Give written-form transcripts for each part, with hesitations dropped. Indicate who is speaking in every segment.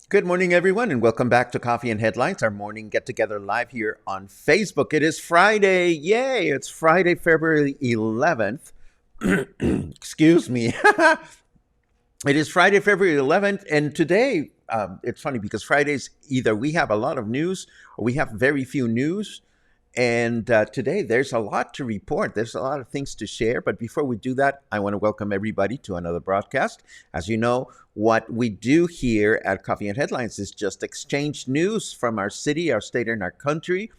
Speaker 1: Good morning, everyone, and welcome back to Coffee and Headlines, our morning get-together live here on Facebook. It is Friday. Yay! It's Friday, February 11th. Excuse me. It is Friday, February 11th, and today, it's funny because Fridays, either we have a lot of news or we have very few news. And today, there's a lot to report. There's a lot of things to share. But before we do that, I want to welcome everybody to another broadcast. As you know, what we do here at Coffee and Headlines is just exchange news from our city, our state, and our country,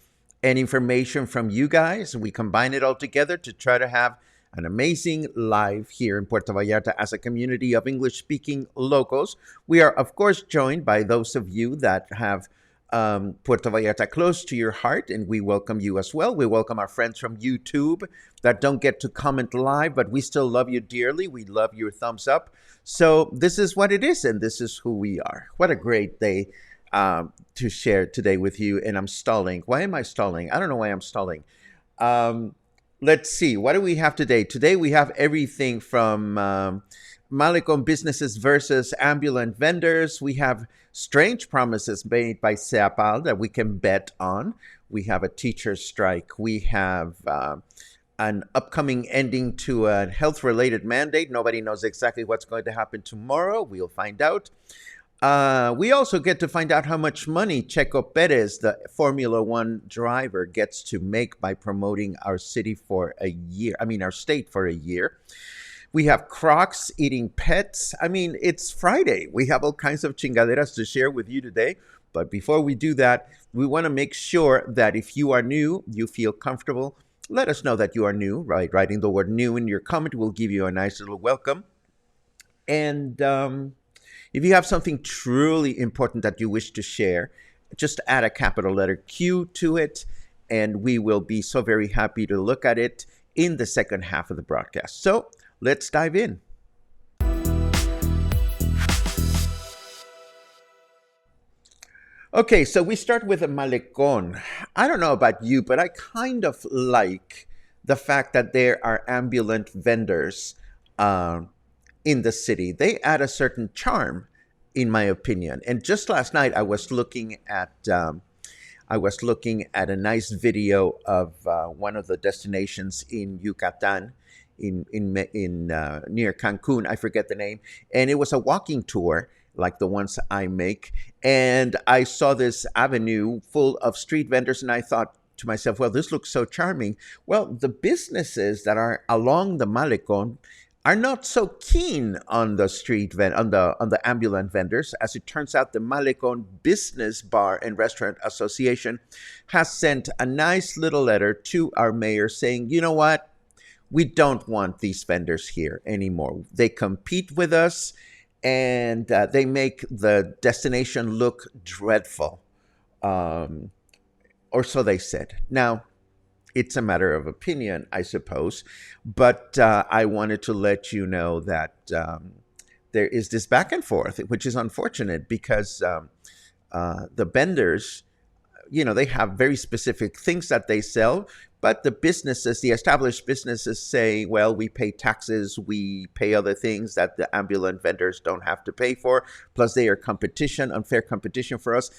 Speaker 1: and information from you guys. We combine it all together to try to have an amazing live here in Puerto Vallarta as a community of English-speaking locals. We are, of course, joined by those of you that have Puerto Vallarta close to your heart, and we welcome you as well. We welcome our friends from YouTube that don't get to comment live, but we still love you dearly. We love your thumbs up. So this is what it is, and this is who we are. What a great day to share today with you. And I'm stalling. Why am I stalling? I don't know why I'm stalling. Let's see. What do we have today? Today we have everything from Malecon businesses versus ambulant vendors. We have strange promises made by SEAPAL that we can bet on. We have a teacher strike. We have an upcoming ending to a health-related mandate. Nobody knows exactly what's going to happen tomorrow. We'll find out. We also get to find out how much money Checo Perez, the Formula One driver, gets to make by promoting our city for a year. Our state for a year. We have crocs eating pets. It's Friday. We have all kinds of chingaderas to share with you today. But before we do that, we want to make sure that if you are new, you feel comfortable. Let us know that you are new, right? Writing the word new in your comment will give you a nice little welcome. And if you have something truly important that you wish to share, just add a capital letter Q to it, and we will be so very happy to look at it in the second half of the broadcast. So let's dive in. Okay, so we start with a malecón. I don't know about you, but I kind of like the fact that there are ambulant vendors in the city. They add a certain charm, in my opinion. And just last night, I was looking at a nice video of one of the destinations in Yucatan, in near Cancun. I forget the name, and it was a walking tour like the ones I make. And I saw this avenue full of street vendors, and I thought to myself, well, this looks so charming. Well, the businesses that are along the Malecón are not so keen on the street on the ambulant vendors. As it turns out, the Malecón Business Bar and Restaurant Association has sent a nice little letter to our mayor saying, you know what? We don't want these vendors here anymore. They compete with us, and they make the destination look dreadful, or so they said. Now, it's a matter of opinion, I suppose, but I wanted to let you know that there is this back and forth, which is unfortunate because the vendors, they have very specific things that they sell, but the businesses, the established businesses say, well, we pay taxes, we pay other things that the ambulant vendors don't have to pay for. Plus they are unfair competition for us.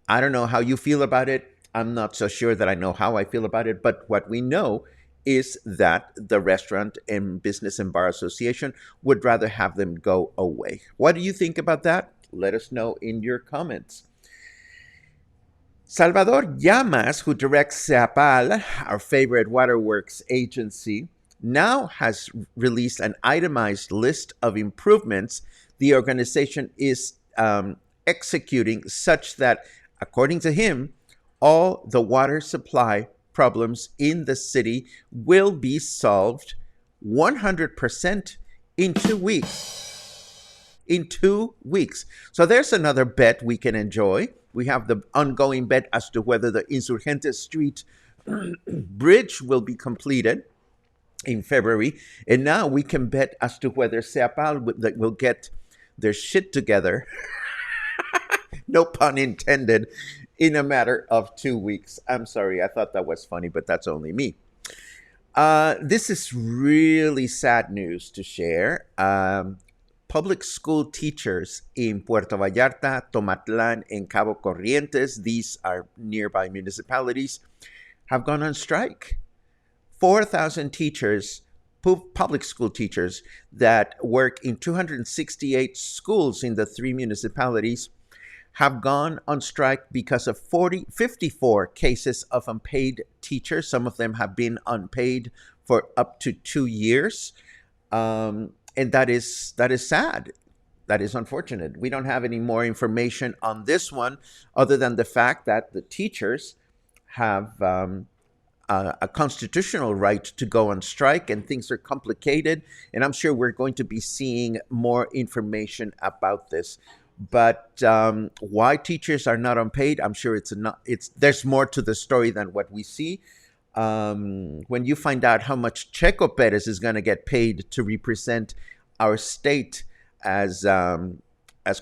Speaker 1: I don't know how you feel about it. I'm not so sure that I know how I feel about it, but what we know is that the Restaurant and Business and Bar Association would rather have them go away. What do you think about that? Let us know in your comments. Salvador Llamas, who directs SEAPAL, our favorite waterworks agency, now has released an itemized list of improvements the organization is executing, such that, according to him, all the water supply problems in the city will be solved 100% in 2 weeks. In 2 weeks. So there's another bet we can enjoy. We have the ongoing bet as to whether the Insurgente Street bridge will be completed in February. And now we can bet as to whether SEAPAL will get their shit together, no pun intended, in a matter of 2 weeks. I'm sorry, I thought that was funny, but that's only me. This is really sad news to share. Public school teachers in Puerto Vallarta, Tomatlan, and Cabo Corrientes, these are nearby municipalities, have gone on strike. 4,000 teachers, public school teachers that work in 268 schools in the 3 municipalities, have gone on strike because of 54 cases of unpaid teachers. Some of them have been unpaid for up to 2 years. And that is sad. That is unfortunate. We don't have any more information on this one other than the fact that the teachers have a constitutional right to go on strike, and things are complicated. And I'm sure we're going to be seeing more information about this. But why teachers are not unpaid, I'm sure there's more to the story than what we see. When you find out how much Checo Perez is going to get paid to represent our state as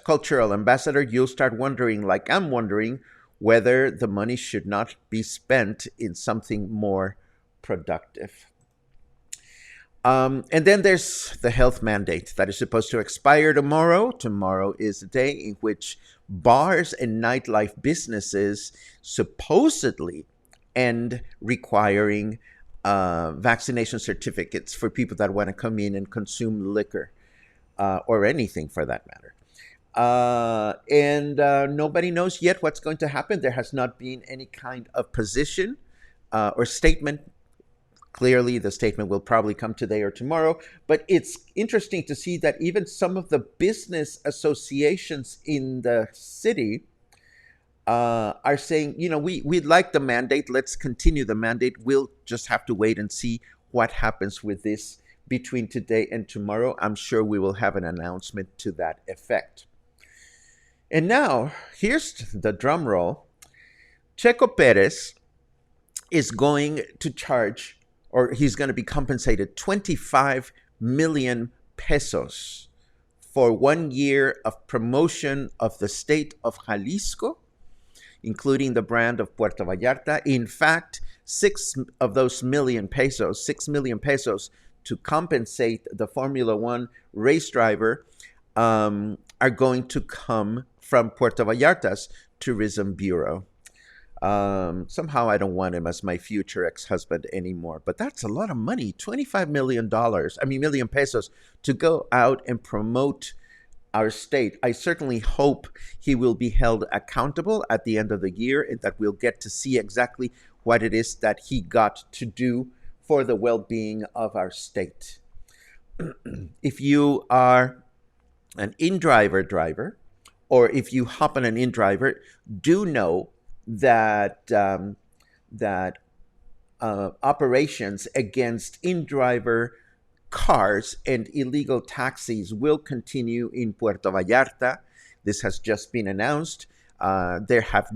Speaker 1: cultural ambassador, you'll start wondering, like I'm wondering, whether the money should not be spent in something more productive. And then there's the health mandate that is supposed to expire tomorrow. Tomorrow is the day in which bars and nightlife businesses supposedly end requiring vaccination certificates for people that want to come in and consume liquor or anything for that matter. And nobody knows yet what's going to happen. There has not been any kind of position or statement. Clearly, the statement will probably come today or tomorrow. But it's interesting to see that even some of the business associations in the city are saying, we'd like the mandate. Let's continue the mandate. We'll just have to wait and see what happens with this between today and tomorrow. I'm sure we will have an announcement to that effect. And now, here's the drum roll. Checo Perez is going to charge, or he's going to be compensated 25 million pesos for 1 year of promotion of the state of Jalisco, including the brand of Puerto Vallarta. In fact, 6 million pesos to compensate the Formula One race driver are going to come from Puerto Vallarta's Tourism Bureau. Somehow I don't want him as my future ex-husband anymore, but that's a lot of money, $25 million pesos to go out and promote our state. I certainly hope he will be held accountable at the end of the year and that we'll get to see exactly what it is that he got to do for the well-being of our state. If you are an InDriver driver, or if you hop on an InDriver, do know that operations against InDriver cars and illegal taxis will continue in Puerto Vallarta. This has just been announced. There have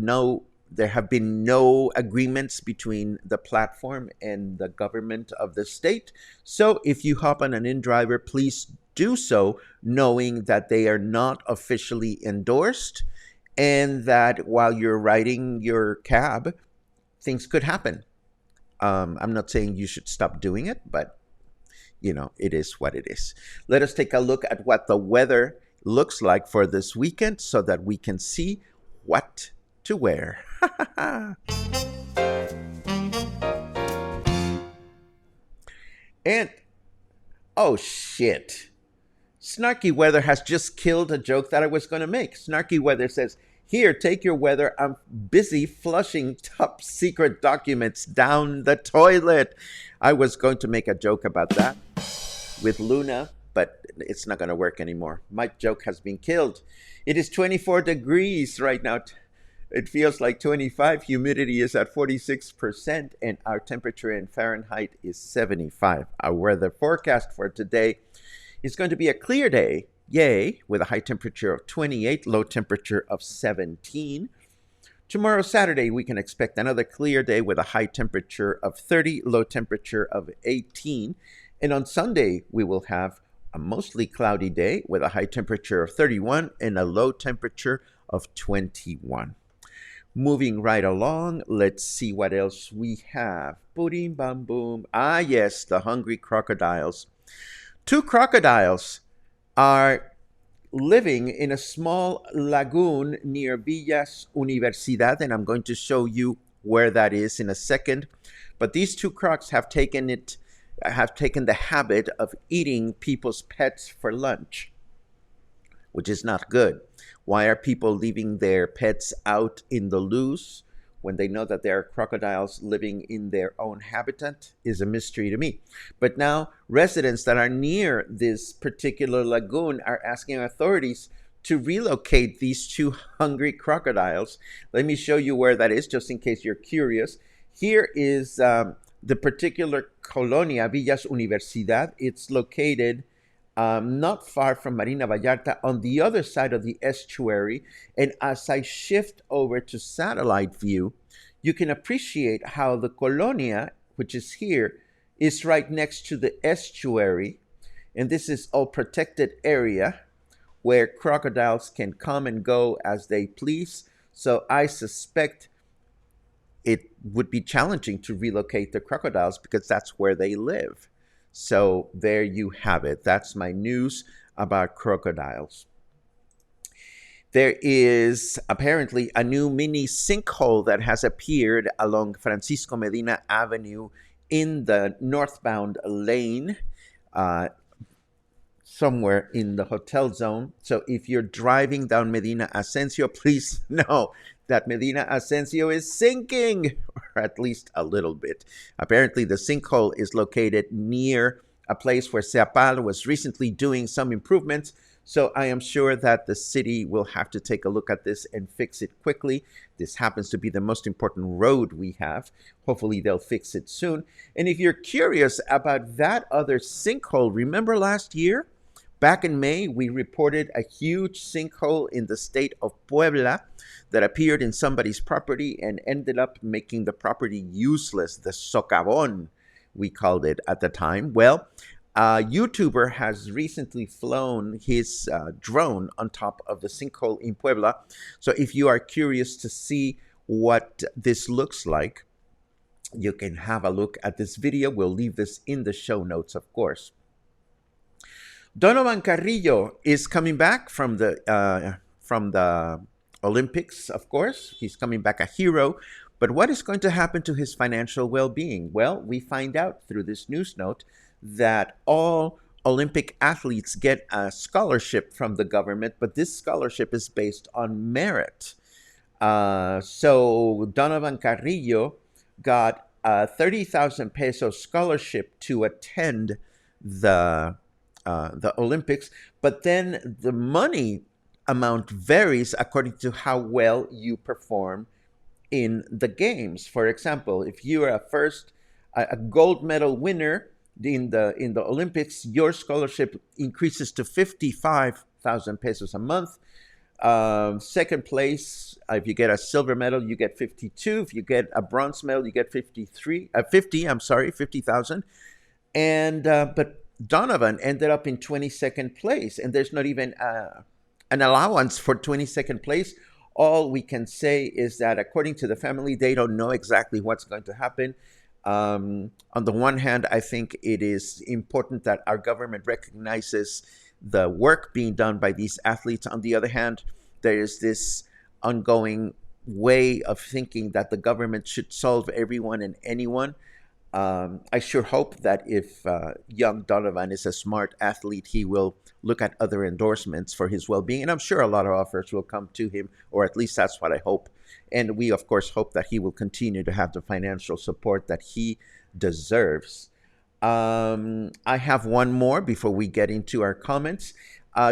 Speaker 1: been no agreements between the platform and the government of the state. So if you hop on an InDriver, please do so knowing that they are not officially endorsed, and that while you're riding your cab, things could happen. I'm not saying you should stop doing it, but it is what it is. Let us take a look at what the weather looks like for this weekend so that we can see what to wear. And oh shit. Snarky Weather has just killed a joke that I was going to make. Snarky Weather says, "Here, take your weather. I'm busy flushing top secret documents down the toilet." I was going to make a joke about that with Luna, but it's not going to work anymore. My joke has been killed. It is 24 degrees right now. It feels like 25. Humidity is at 46%, and our temperature in Fahrenheit is 75. Our weather forecast for today is going to be a clear day, yay, with a high temperature of 28, low temperature of 17. Tomorrow, Saturday, we can expect another clear day with a high temperature of 30, low temperature of 18. And on Sunday, we will have a mostly cloudy day with a high temperature of 31 and a low temperature of 21. Moving right along, let's see what else we have. Boom, bam, boom. Ah, yes, the hungry crocodiles. 2 crocodiles are living in a small lagoon near Villas Universidad, and I'm going to show you where that is in a second. But these 2 crocs have taken the habit of eating people's pets for lunch, which is not good. Why are people leaving their pets out in the loose when they know that there are crocodiles living in their own habitat is a mystery to me. But now residents that are near this particular lagoon are asking authorities to relocate these 2 hungry crocodiles. Let me show you where that is, just in case you're curious. Here is the particular Colonia Villas Universidad. It's located not far from Marina Vallarta on the other side of the estuary. And as I shift over to satellite view, you can appreciate how the Colonia, which is here, is right next to the estuary. And this is all protected area where crocodiles can come and go as they please. So I suspect it would be challenging to relocate the crocodiles because that's where they live. So there you have it. That's my news about crocodiles. There is apparently a new mini sinkhole that has appeared along Francisco Medina Avenue in the northbound lane, somewhere in the hotel zone. So if you're driving down Medina Asensio, please know that Medina Asensio is sinking, or at least a little bit. Apparently, the sinkhole is located near a place where SEAPAL was recently doing some improvements. So I am sure that the city will have to take a look at this and fix it quickly. This happens to be the most important road we have. Hopefully they'll fix it soon. And if you're curious about that other sinkhole, remember last year? Back in May, we reported a huge sinkhole in the state of Puebla that appeared in somebody's property and ended up making the property useless, the socavón, we called it at the time. Well, a YouTuber has recently flown his drone on top of the sinkhole in Puebla. So if you are curious to see what this looks like, you can have a look at this video. We'll leave this in the show notes, of course. Donovan Carrillo is coming back from the Olympics, of course. He's coming back a hero. But what is going to happen to his financial well-being? Well, we find out through this news note that all Olympic athletes get a scholarship from the government, but this scholarship is based on merit. So Donovan Carrillo got a 30,000 peso scholarship to attend the Olympics, but then the money amount varies according to how well you perform in the games. For example, if you are a gold medal winner in the Olympics, your scholarship increases to 55,000 pesos a month. Second place, if you get a silver medal, you get 52. If you get a bronze medal, you get 50,000. And but Donovan ended up in 22nd place, and there's not even an allowance for 22nd place. All we can say is that according to the family, they don't know exactly what's going to happen. On the one hand, I think it is important that our government recognizes the work being done by these athletes. On the other hand, there is this ongoing way of thinking that the government should solve everyone and anyone. I sure hope that if young Donovan is a smart athlete, he will look at other endorsements for his well being. And I'm sure a lot of offers will come to him, or at least that's what I hope. And we, of course, hope that he will continue to have the financial support that he deserves. I have one more before we get into our comments.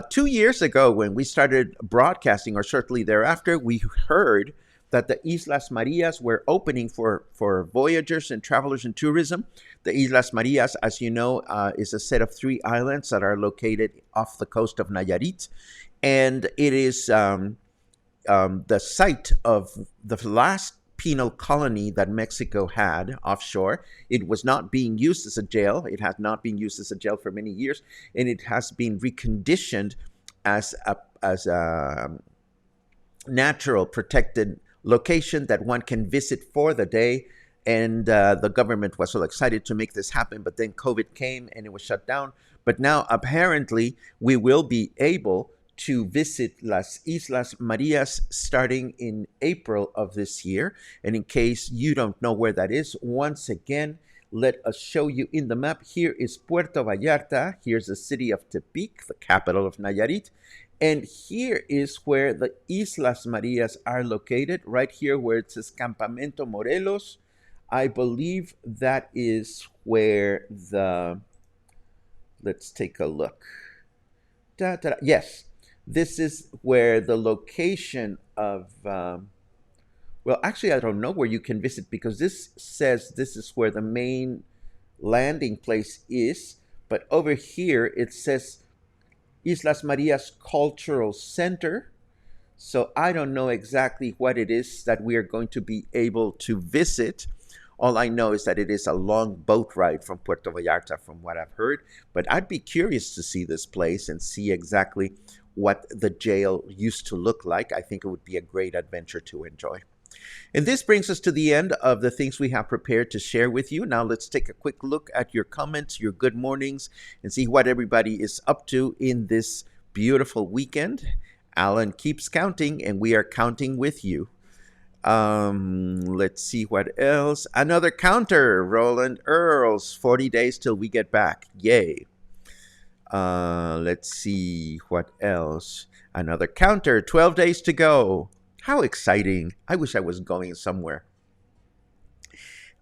Speaker 1: 2 years ago, when we started broadcasting, or shortly thereafter, we heard that the Islas Marías were opening for voyagers and travelers in tourism. The Islas Marías, as you know, is a set of 3 islands that are located off the coast of Nayarit. And it is the site of the last penal colony that Mexico had offshore. It was not being used as a jail. It has not been used as a jail for many years, and it has been reconditioned as a natural protected location that one can visit for the day. And the government was so excited to make this happen, but then COVID came and it was shut down. But now apparently we will be able to visit Las Islas Marías starting in April of this year. And in case you don't know where that is, once again, let us show you in the map. Here is Puerto Vallarta. Here's the city of Tepic, the capital of Nayarit. And here is where the Islas Marías are located, right here where it says Campamento Morelos. I believe that is where let's take a look. Yes, this is where the location of, well, actually, I don't know where you can visit because this says this is where the main landing place is. But over here, it says Islas Marías Cultural Center. So I don't know exactly what it is that we are going to be able to visit. All I know is that it is a long boat ride from Puerto Vallarta, from what I've heard. But I'd be curious to see this place and see exactly what the jail used to look like. I think it would be a great adventure to enjoy. And this brings us to the end of the things we have prepared to share with you. Now let's take a quick look at your comments, your good mornings, and see what everybody is up to in this beautiful weekend. Alan keeps counting, and we are counting with you. Let's see what else. Another counter, Roland Earls, 40 days till we get back. Yay. Let's see what else. Another counter, 12 days to go. How exciting. I wish I was going somewhere.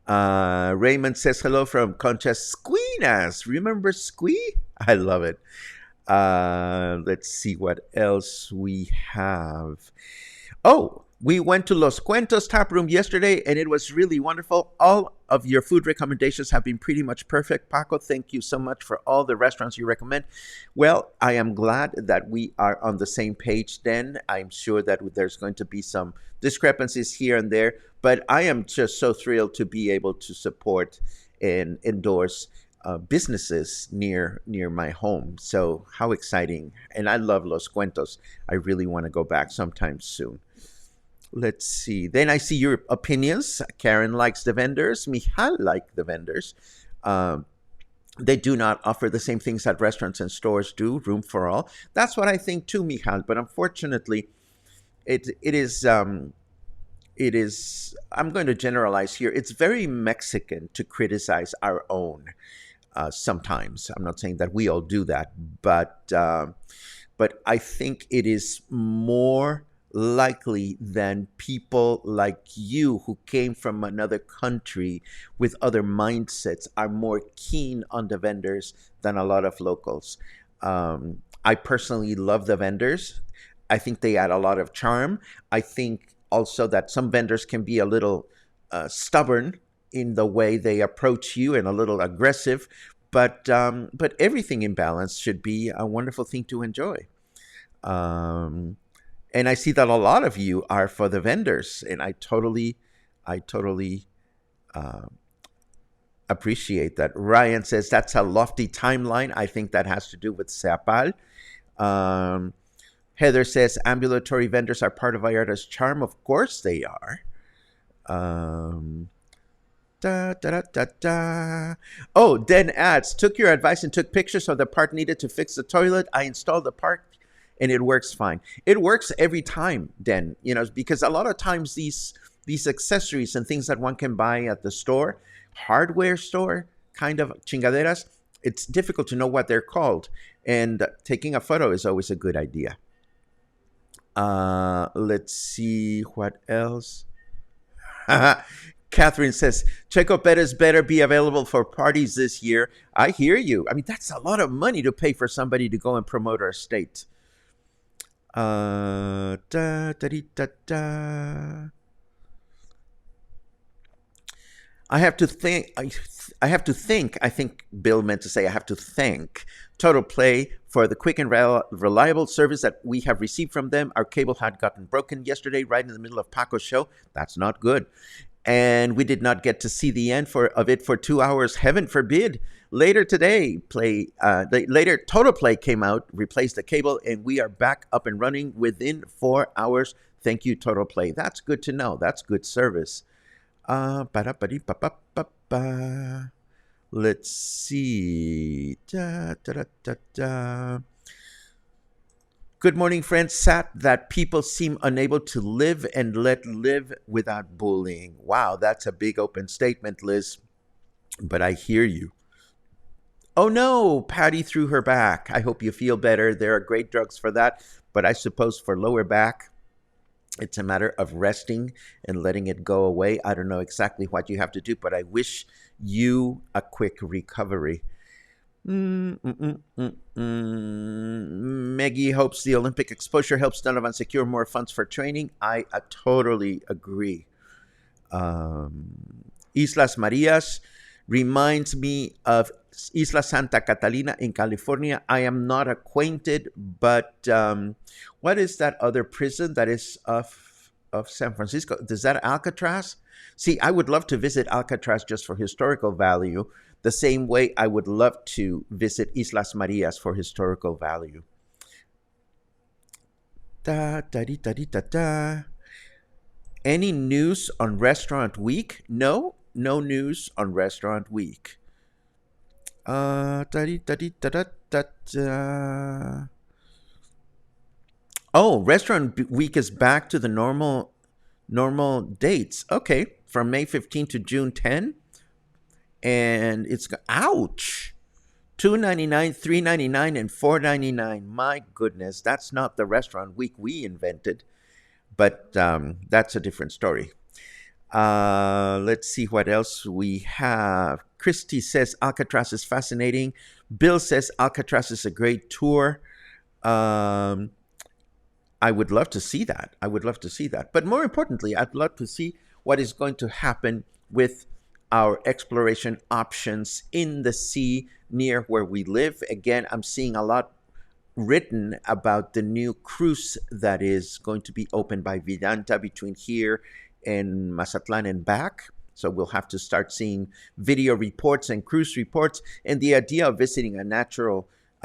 Speaker 1: Raymond says hello from Conchas Squeenas. Remember Squee? I love it. Let's see what else we have. Oh, we went to Los Cuentos Tap Room yesterday, and it was really wonderful. All of your food recommendations have been pretty much perfect. Paco, thank you so much for all the restaurants you recommend. Well, I am glad that we are on the same page then. I'm sure that there's going to be some discrepancies here and there, but I am just so thrilled to be able to support and endorse businesses near my home. So how exciting. And I love Los Cuentos. I really want to go back sometime soon. Let's see. Then I see your opinions. Karen likes the vendors. Michal like the vendors. They do not offer the same things that restaurants and stores do, room for all. That's what I think too, Michal. But unfortunately, it is, I'm going to generalize here. It's very Mexican to criticize our own sometimes. I'm not saying that we all do that, but I think it is more likely than people like you who came from another country with other mindsets are more keen on the vendors than a lot of locals. I personally love the vendors. I think they add a lot of charm. I think also that some vendors can be a little stubborn in the way they approach you and a little aggressive, but everything in balance should be a wonderful thing to enjoy. And I see that a lot of you are for the vendors, and I totally uh, Appreciate that. Ryan says that's a lofty timeline. I think that has to do with SEAPAL. Um, Heather says ambulatory vendors are part of Vallarta's charm. Of course they are. Um, Da, da, da, da, da. Oh, Den adds, took your advice and took pictures of the part needed to fix the toilet. I installed the part and it works fine. It works every time, Den, because a lot of times these accessories and things that one can buy at the store, hardware store, kind of chingaderas, it's difficult to know what they're called. And taking a photo is always a good idea. Let's see what else. Catherine says, Checo Perez better be available for parties this year. I hear you. I mean, that's a lot of money to pay for somebody to go and promote our state. Da, da, da, da. I have to think. I think Bill meant to say I have to thank Total Play for the quick and reliable service that we have received from them. Our cable had gotten broken yesterday, right in the middle of Paco's show. That's not good. And we did not get to see the end of it for 2 hours. Heaven forbid. Later today, Total Play came out, replaced the cable, and we are back up and running within 4 hours. Thank you, Total Play. That's good to know. That's good service. Let's see. Good morning, friends. Sad that people seem unable to live and let live without bullying. Wow, that's a big open statement, Liz. But I hear you. Oh no, Patty threw her back. I hope you feel better. There are great drugs for that. But I suppose for lower back, it's a matter of resting and letting it go away. I don't know exactly what you have to do, but I wish you a quick recovery. Maggie hopes the Olympic exposure helps Donovan secure more funds for training. I totally agree. Islas Marías reminds me of Isla Santa Catalina in California. I am not acquainted, but what is that other prison that is of San Francisco? Is that Alcatraz? See, I would love to visit Alcatraz just for historical value, the same way I would love to visit Islas Marías for historical value. Any news on Restaurant Week? No news on Restaurant Week. Oh, Restaurant Week is back to the normal dates. Okay, from May 15 to June 10. And it's, ouch, $2.99, $3.99, and $4.99. My goodness, that's not the Restaurant Week we invented. But that's a different story. Let's see what else we have. Christy says Alcatraz is fascinating. Bill says Alcatraz is a great tour. I would love to see that. But more importantly, I'd love to see what is going to happen with our exploration options in the sea near where we live. Again, I'm seeing a lot written about the new cruise that is going to be opened by Vidanta between here and Mazatlan and back. So we'll have to start seeing video reports and cruise reports. And the idea of visiting a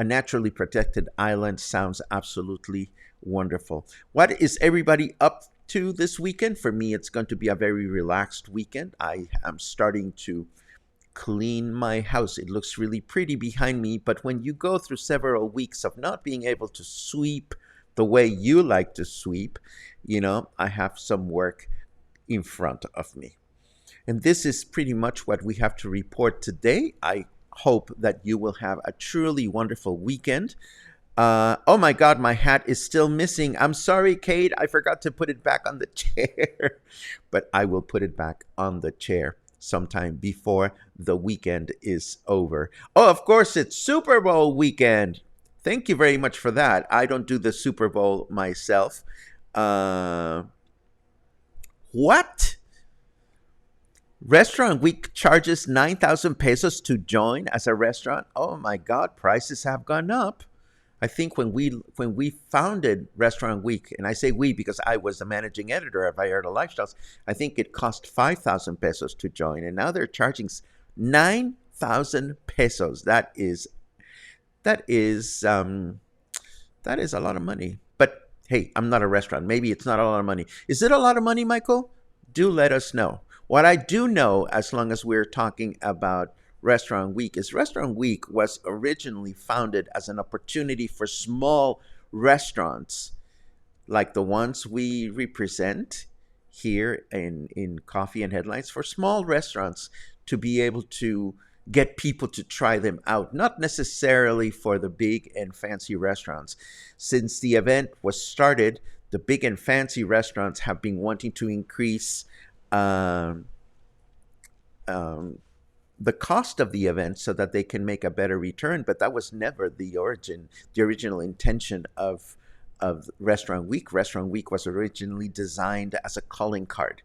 Speaker 1: naturally protected island sounds absolutely wonderful. What is everybody up to this weekend? For me, it's going to be a very relaxed weekend. I am starting to clean my house. It looks really pretty behind me, but when you go through several weeks of not being able to sweep the way you like to sweep, I have some work in front of me. And this is pretty much what we have to report today. I hope that you will have a truly wonderful weekend. Oh my God, my hat is still missing. I'm sorry, Kate. I forgot to put it back on the chair. But I will put it back on the chair sometime before the weekend is over. Oh, of course, it's Super Bowl weekend. Thank you very much for that. I don't do the Super Bowl myself. What? Restaurant Week charges 9,000 pesos to join as a restaurant. Oh my God, prices have gone up. I think when we founded Restaurant Week, and I say we because I was the managing editor of Vallarta Lifestyles, I think it cost 5,000 pesos to join, and now they're charging 9,000 pesos. That is that is a lot of money. But hey, I'm not a restaurant. Maybe it's not a lot of money. Is it a lot of money, Michael? Do let us know. What I do know, as long as we're talking about Restaurant Week, is Restaurant Week was originally founded as an opportunity for small restaurants like the ones we represent here in Coffee and Headlines, for small restaurants to be able to get people to try them out, not necessarily for the big and fancy restaurants. Since the event was started, the big and fancy restaurants have been wanting to increase um, um, the cost of the event so that they can make a better return. But that was never the original intention of Restaurant Week. Restaurant Week was originally designed as a calling card.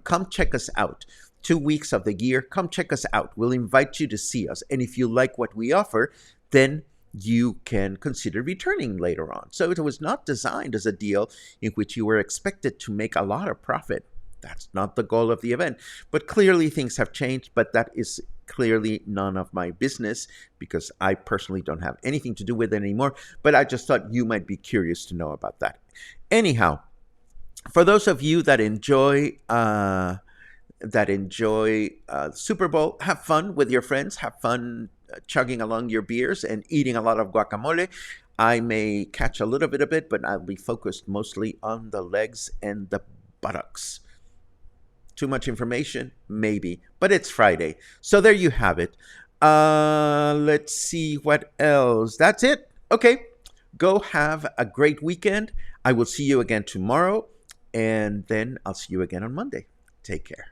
Speaker 1: Come check us out. 2 weeks of the year, come check us out. We'll invite you to see us. And if you like what we offer, then you can consider returning later on. So it was not designed as a deal in which you were expected to make a lot of profit. That's not the goal of the event. But clearly things have changed, but that is clearly none of my business because I personally don't have anything to do with it anymore. But I just thought you might be curious to know about that. Anyhow, for those of you that enjoy Super Bowl, have fun with your friends, have fun chugging along your beers and eating a lot of guacamole. I may catch a little bit of it, but I'll be focused mostly on the legs and the buttocks. Too much information? Maybe. But it's Friday. So there you have it. Let's see what else. That's it. Okay. Go have a great weekend. I will see you again tomorrow. And then I'll see you again on Monday. Take care.